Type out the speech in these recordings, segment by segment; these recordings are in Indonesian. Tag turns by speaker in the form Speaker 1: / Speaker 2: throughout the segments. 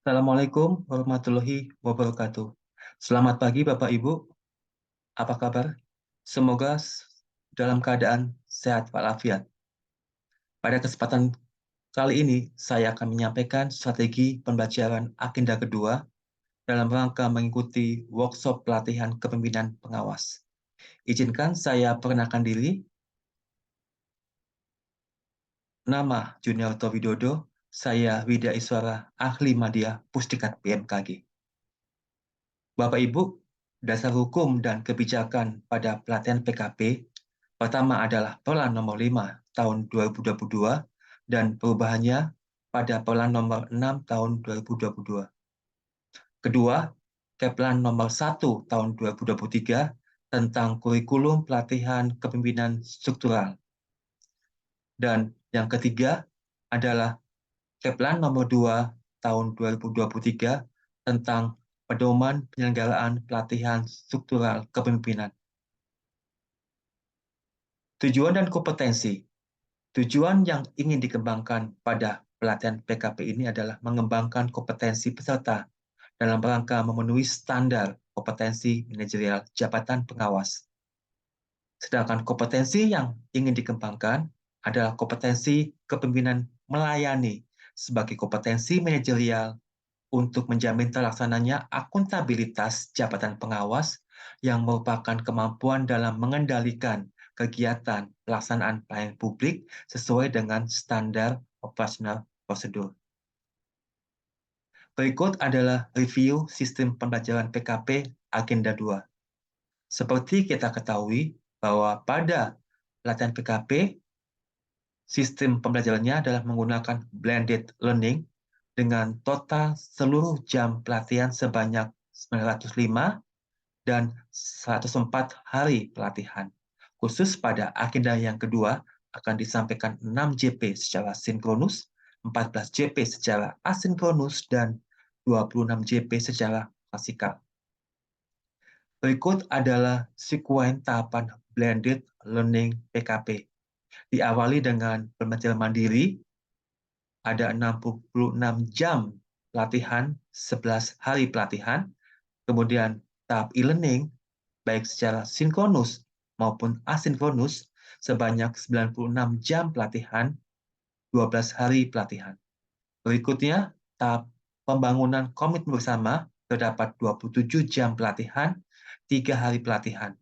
Speaker 1: Assalamualaikum warahmatullahi wabarakatuh. Selamat pagi Bapak Ibu, apa kabar? Semoga dalam keadaan sehat walafiat. Pada kesempatan kali ini, saya akan menyampaikan strategi pembelajaran agenda kedua dalam rangka mengikuti workshop pelatihan kepemimpinan pengawas. Izinkan saya perkenalkan diri. Nama Juniarto Widodo, saya Widya Iswara, ahli Madya Pusdikat BMKG. Bapak Ibu, dasar hukum dan kebijakan pada pelatihan PKP pertama adalah Perlan nomor 5 tahun 2022 dan perubahannya pada Perlan nomor 6 tahun 2022. Kedua, Keplan nomor 1 tahun 2023 tentang kurikulum pelatihan kepemimpinan struktural. Dan yang ketiga adalah Keplan nomor 2 tahun 2023 tentang pedoman penyelenggaraan pelatihan struktural kepemimpinan. Tujuan dan kompetensi. Tujuan yang ingin dikembangkan pada pelatihan PKP ini adalah mengembangkan kompetensi peserta dalam rangka memenuhi standar kompetensi manajerial jabatan pengawas. Sedangkan kompetensi yang ingin dikembangkan adalah kompetensi kepemimpinan melayani sebagai kompetensi manajerial untuk menjamin terlaksananya akuntabilitas jabatan pengawas yang merupakan kemampuan dalam mengendalikan kegiatan pelaksanaan pelayanan publik sesuai dengan standar operasional prosedur. Berikut adalah review sistem pembelajaran PKP Agenda 2. Seperti kita ketahui bahwa pada pelatihan PKP, sistem pembelajarannya adalah menggunakan blended learning dengan total seluruh jam pelatihan sebanyak 905 dan 104 hari pelatihan. Khusus pada agenda yang kedua akan disampaikan 6 JP secara sinkronus, 14 JP secara asinkronus, dan 26 JP secara klasikal. Berikut adalah sekuen tahapan blended learning PKP. Diawali dengan pembelajaran mandiri, ada 66 jam pelatihan, 11 hari pelatihan, kemudian tahap e-learning, baik secara sinkronus maupun asinkronus, sebanyak 96 jam pelatihan, 12 hari pelatihan. Berikutnya, tahap pembangunan komitmen bersama, terdapat 27 jam pelatihan, 3 hari pelatihan.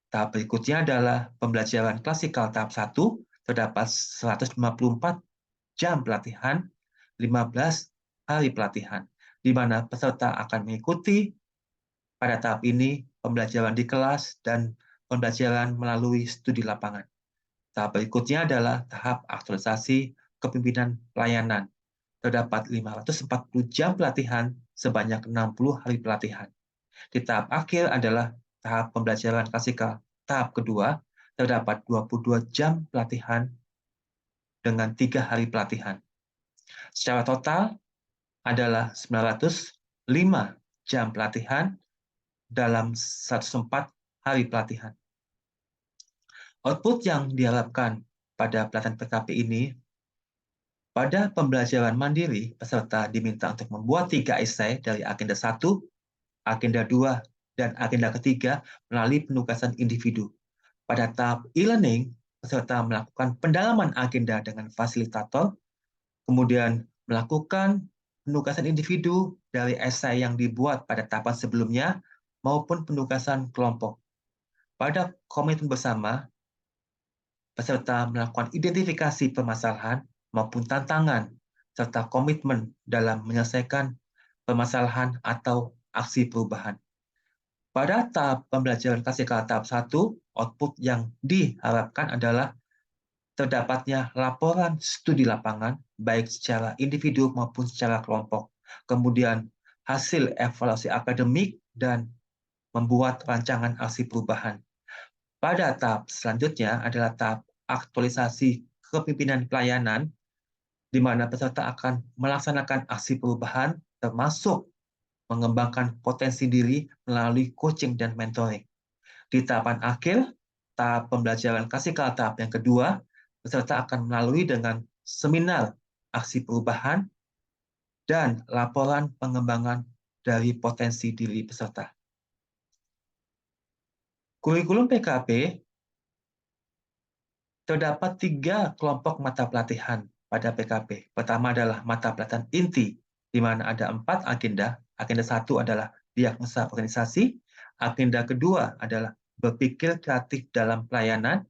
Speaker 1: Tahap berikutnya adalah pembelajaran klasikal tahap 1, terdapat 154 jam pelatihan, 15 hari pelatihan, di mana peserta akan mengikuti pada tahap ini pembelajaran di kelas dan pembelajaran melalui studi lapangan. Tahap berikutnya adalah tahap aktualisasi kepemimpinan pelayanan. Terdapat 540 jam pelatihan sebanyak 60 hari pelatihan. Di tahap akhir adalah tahap pembelajaran klasikal tahap kedua, terdapat 22 jam pelatihan dengan 3 hari pelatihan. Secara total adalah 905 jam pelatihan dalam 104 hari pelatihan. Output yang diharapkan pada pelatihan PKP ini, pada pembelajaran mandiri, peserta diminta untuk membuat 3 esai dari agenda 1, agenda 2, dan agenda ketiga melalui penugasan individu. Pada tahap e-learning, peserta melakukan pendalaman agenda dengan fasilitator, kemudian melakukan penugasan individu dari esai yang dibuat pada tahapan sebelumnya, maupun penugasan kelompok. Pada komitmen bersama, peserta melakukan identifikasi permasalahan maupun tantangan, serta komitmen dalam menyelesaikan permasalahan atau aksi perubahan. Pada tahap pembelajaran klasikal tahap 1, output yang diharapkan adalah terdapatnya laporan studi lapangan, baik secara individu maupun secara kelompok. Kemudian hasil evaluasi akademik dan membuat rancangan aksi perubahan. Pada tahap selanjutnya adalah tahap aktualisasi kepemimpinan pelayanan, di mana peserta akan melaksanakan aksi perubahan, termasuk mengembangkan potensi diri melalui coaching dan mentoring. Di tahapan akhir, tahap pembelajaran klasikal tahap yang kedua, peserta akan melalui dengan seminar aksi perubahan dan laporan pengembangan dari potensi diri peserta. Kurikulum PKP terdapat 3 kelompok mata pelatihan pada PKP. Pertama adalah mata pelatihan inti, di mana ada 4 agenda. Agenda 1 adalah diagnosa organisasi, agenda kedua adalah berpikir kreatif dalam pelayanan,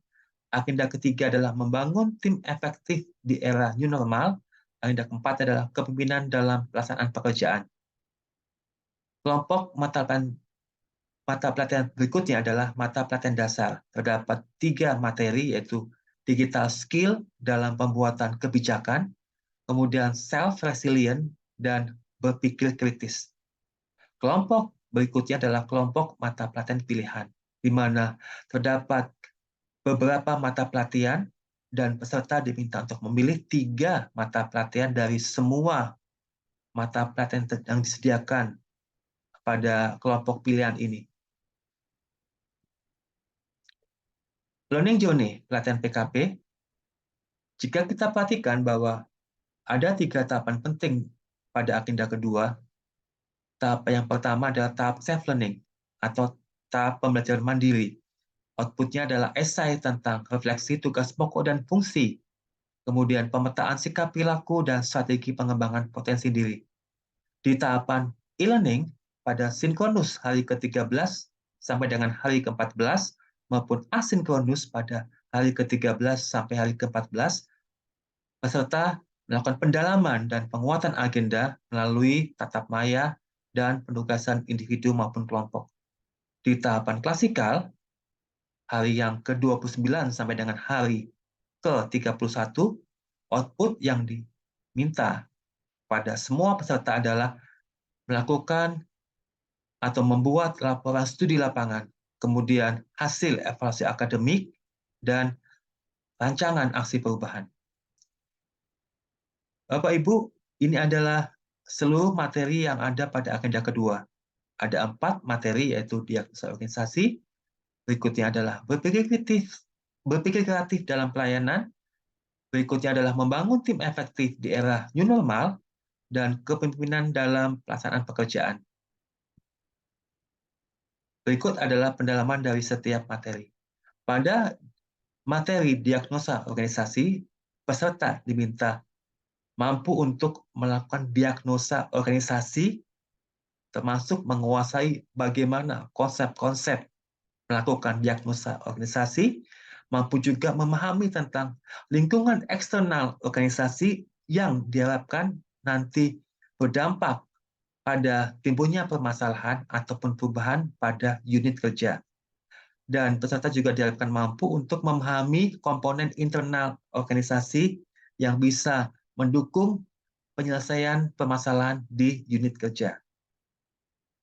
Speaker 1: agenda ketiga adalah membangun tim efektif di era new normal, agenda keempat adalah kepemimpinan dalam pelaksanaan pekerjaan. Kelompok mata pelatihan berikutnya adalah mata pelatihan dasar. Terdapat 3 materi, yaitu digital skill dalam pembuatan kebijakan, kemudian self-resilient, dan berpikir kritis. Kelompok berikutnya adalah kelompok mata pelatihan pilihan, di mana terdapat beberapa mata pelatihan dan peserta diminta untuk memilih 3 mata pelatihan dari semua mata pelatihan yang disediakan pada kelompok pilihan ini. Learning Journey pelatihan PKP, jika kita perhatikan bahwa ada 3 tahapan penting pada agenda kedua. Tahap yang pertama adalah tahap self-learning atau tahap pembelajaran mandiri. Outputnya adalah esai tentang refleksi tugas pokok dan fungsi, kemudian pemetaan sikap perilaku dan strategi pengembangan potensi diri. Di tahapan e-learning, pada sinkronus hari ke-13 sampai dengan hari ke-14, maupun asinkronus pada hari ke-13 sampai hari ke-14, peserta melakukan pendalaman dan penguatan agenda melalui tatap maya dan penugasan individu maupun kelompok. Di tahapan klasikal, hari yang ke-29 sampai dengan hari ke-31, output yang diminta pada semua peserta adalah melakukan atau membuat laporan studi lapangan, kemudian hasil evaluasi akademik, dan rancangan aksi perubahan. Bapak Ibu, ini adalah seluruh materi yang ada pada agenda kedua. Ada 4 materi, yaitu diagnosa organisasi, berikutnya adalah berpikir kreatif dalam pelayanan, berikutnya adalah membangun tim efektif di era new normal, dan kepemimpinan dalam pelaksanaan pekerjaan. Berikut adalah pendalaman dari setiap materi. Pada materi diagnosa organisasi, peserta diminta mampu untuk melakukan diagnosa organisasi, termasuk menguasai bagaimana konsep-konsep melakukan diagnosa organisasi, mampu juga memahami tentang lingkungan eksternal organisasi yang diharapkan nanti berdampak pada timbulnya permasalahan ataupun perubahan pada unit kerja. Dan peserta juga diharapkan mampu untuk memahami komponen internal organisasi yang bisa mendukung penyelesaian permasalahan di unit kerja.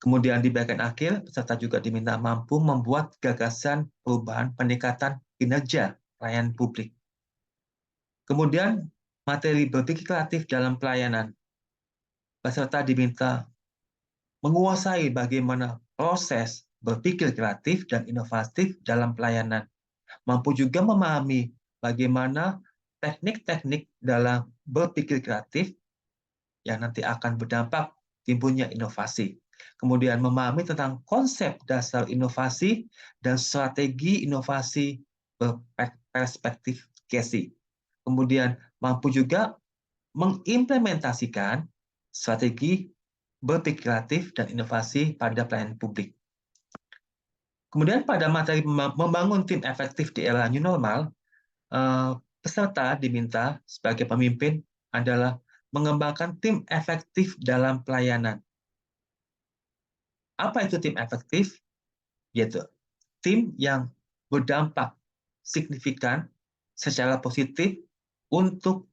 Speaker 1: Kemudian di bagian akhir, peserta juga diminta mampu membuat gagasan perubahan peningkatan kinerja pelayanan publik. Kemudian materi berpikir kreatif dalam pelayanan. Peserta diminta menguasai bagaimana proses berpikir kreatif dan inovatif dalam pelayanan. Mampu juga memahami bagaimana teknik-teknik dalam berpikir kreatif yang nanti akan berdampak timbulnya inovasi. Kemudian memahami tentang konsep dasar inovasi dan strategi inovasi berperspektif KESI. Kemudian mampu juga mengimplementasikan strategi berpikir kreatif dan inovasi pada pelayanan publik. Kemudian pada materi membangun tim efektif di era new normal, peserta diminta sebagai pemimpin adalah mengembangkan tim efektif dalam pelayanan. Apa itu tim efektif? Yaitu tim yang berdampak signifikan secara positif untuk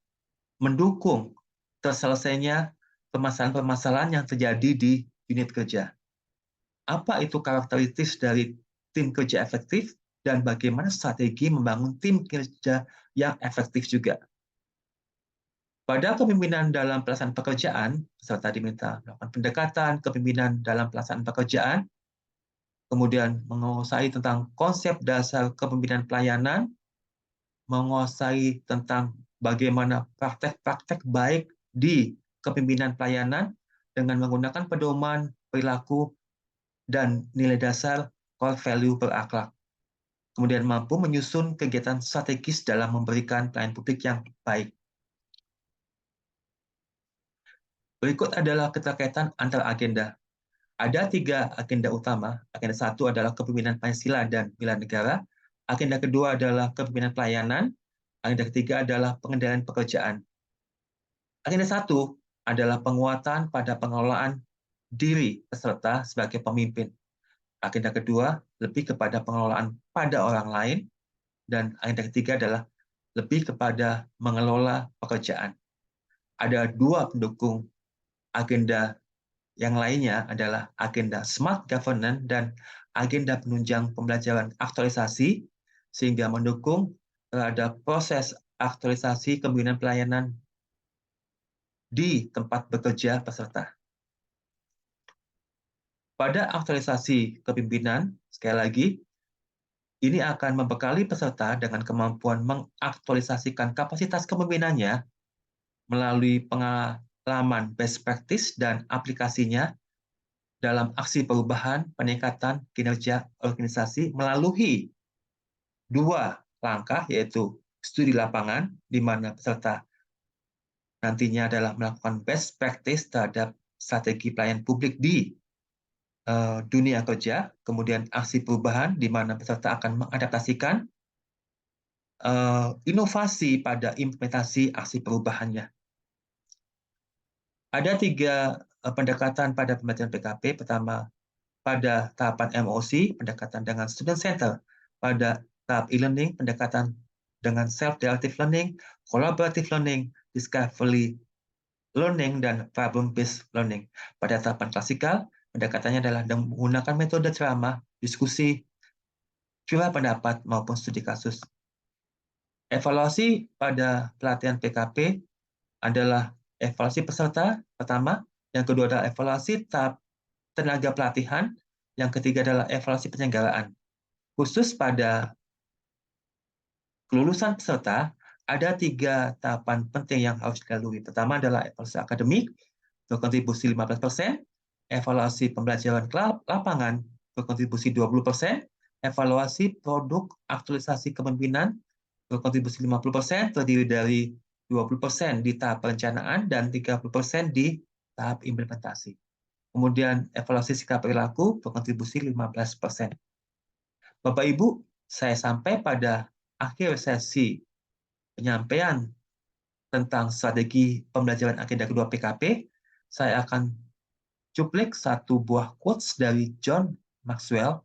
Speaker 1: mendukung terselesainya permasalahan-permasalahan yang terjadi di unit kerja. Apa itu karakteristik dari tim kerja efektif dan bagaimana strategi membangun tim kerja yang efektif juga. Pada kepemimpinan dalam pelaksanaan pekerjaan, peserta diminta melakukan pendekatan kepemimpinan dalam pelaksanaan pekerjaan, kemudian menguasai tentang konsep dasar kepemimpinan pelayanan, menguasai tentang bagaimana praktek-praktek baik di kepemimpinan pelayanan dengan menggunakan pedoman, perilaku, dan nilai dasar core value berakhlak. Kemudian mampu menyusun kegiatan strategis dalam memberikan pelayanan publik yang baik. Berikut adalah keterkaitan antar agenda. Ada 3 agenda utama. Agenda 1 adalah kepemimpinan Pancasila dan bela negara. Agenda kedua adalah kepemimpinan pelayanan. Agenda ketiga adalah pengendalian pekerjaan. Agenda 1 adalah penguatan pada pengelolaan diri peserta sebagai pemimpin. Agenda kedua lebih kepada pengelolaan pada orang lain. Dan agenda ketiga adalah lebih kepada mengelola pekerjaan. Ada 2 pendukung agenda yang lainnya adalah agenda Smart Governance dan agenda penunjang pembelajaran aktualisasi, sehingga mendukung terhadap proses aktualisasi kepemimpinan pelayanan di tempat bekerja peserta. Pada aktualisasi kepemimpinan, sekali lagi, ini akan membekali peserta dengan kemampuan mengaktualisasikan kapasitas kepemimpinannya melalui pengalaman best practice dan aplikasinya dalam aksi perubahan peningkatan kinerja organisasi melalui 2 langkah, yaitu studi lapangan, di mana peserta nantinya adalah melakukan best practice terhadap strategi pelayanan publik di dunia kerja, kemudian aksi perubahan, di mana peserta akan mengadaptasikan inovasi pada implementasi aksi perubahannya. Ada 3 pendekatan pada pembelajaran PKP. Pertama, pada tahapan MOC, pendekatan dengan student center. Pada tahap e-learning, pendekatan dengan self-directed learning, collaborative learning, discovery learning, dan problem-based learning. Pada tahapan klasikal, pendekatannya adalah menggunakan metode ceramah, diskusi, curah pendapat, maupun studi kasus. Evaluasi pada pelatihan PKP adalah evaluasi peserta, pertama. Yang kedua adalah evaluasi tahap tenaga pelatihan. Yang ketiga adalah evaluasi penyelenggaraan. Khusus pada kelulusan peserta, ada 3 tahapan penting yang harus dilalui. Pertama adalah evaluasi akademik, berkontribusi 15%, evaluasi pembelajaran lapangan, berkontribusi 20%, evaluasi produk aktualisasi kepemimpinan, berkontribusi 50%, terdiri dari 20% di tahap perencanaan dan 30% di tahap implementasi. Kemudian evaluasi sikap perilaku berkontribusi 15%. Bapak Ibu, saya sampai pada akhir sesi penyampaian tentang strategi pembelajaran agenda kedua PKP. Saya akan cuplik 1 buah quotes dari John Maxwell.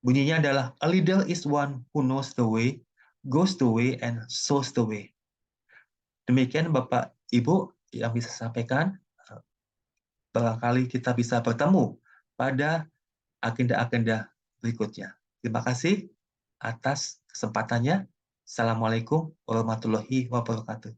Speaker 1: Bunyinya adalah, "A leader is one who knows the way, goes the way, and shows the way." Demikian Bapak Ibu yang bisa saya sampaikan. Barangkali kita bisa bertemu pada agenda-agenda berikutnya. Terima kasih atas kesempatannya. Assalamualaikum warahmatullahi wabarakatuh.